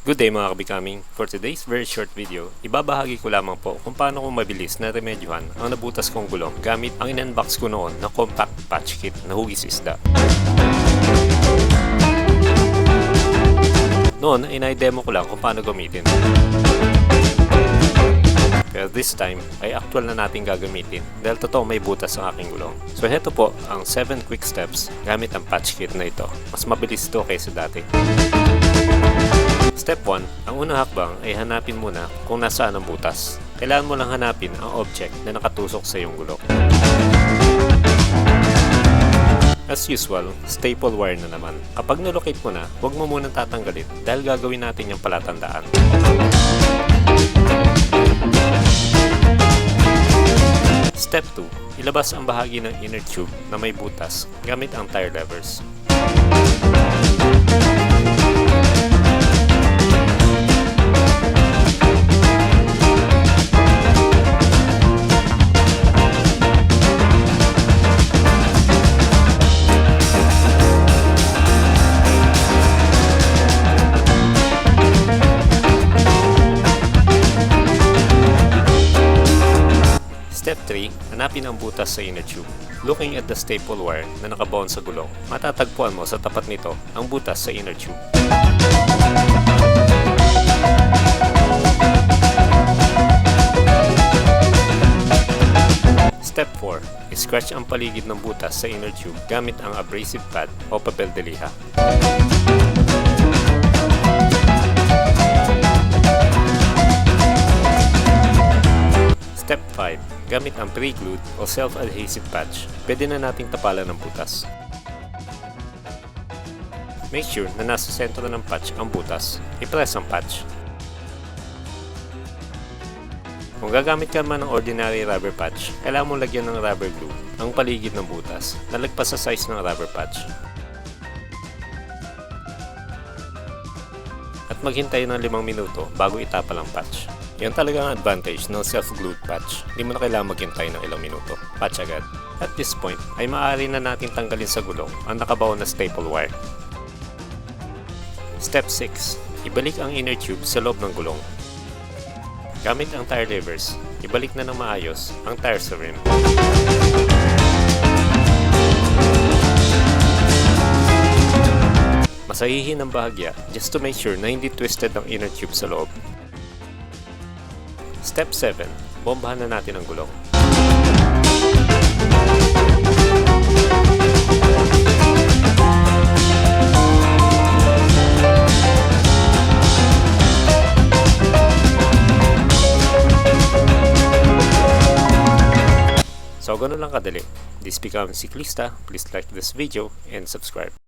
Good day mga kabikaming. For today's very short video, ibabahagi ko lamang po kung paano ko mabilis na remedyohan ang nabutas kong gulong gamit ang in-unbox ko noon na compact patch kit na hugis isda. Noon, inay-demo ko lang kung paano gamitin. Pero this time, ay actual na natin gagamitin dahil totoo may butas ang aking gulong. So heto po ang 7 quick steps gamit ang patch kit na ito. Mas mabilis ito kaysa dati. Step 1, ang unang hakbang ay hanapin muna kung nasaan ang butas. Kailangan mo lang hanapin ang object na nakatusok sa iyong gulong. As usual, staple wire na naman. Kapag nalocate mo na, huwag mo munang tatanggalin dahil gagawin natin yung palatandaan. Step 2, ilabas ang bahagi ng inner tube na may butas gamit ang tire levers. Step 3, hanapin ang butas sa inner tube. Looking at the staple wire na nakabound sa gulong, matatagpuan mo sa tapat nito ang butas sa inner tube. Step 4, scratch ang paligid ng butas sa inner tube gamit ang abrasive pad o papel de liha. Step 5, gamit ang pre-glued o self-adhesive patch, pwede na nating tapalan ng butas. Make sure na nasa sentro ng patch ang butas. I-press ang patch. Kung gagamit ka man ng ordinary rubber patch, kailangan mong lagyan ng rubber glue ang paligid ng butas na lagpas sa size ng rubber patch. At maghintay ng 5 minuto bago itapal ang patch. Yan talaga ang advantage ng self-glued patch. Hindi mo na kailangan maghintay ng ilang minuto. Patch agad. At this point, ay maaari na natin tanggalin sa gulong ang nakabaon na staple wire. Step 6. Ibalik ang inner tube sa loob ng gulong. Gamit ang tire levers, ibalik na ng maayos ang tire sa rim. Masahihin ang bahagya just to make sure na hindi twisted ang inner tube sa loob. Step 7. Bombahan na natin ang gulong. So, ganun lang kadali. This becomes Siklista. Please like this video and subscribe.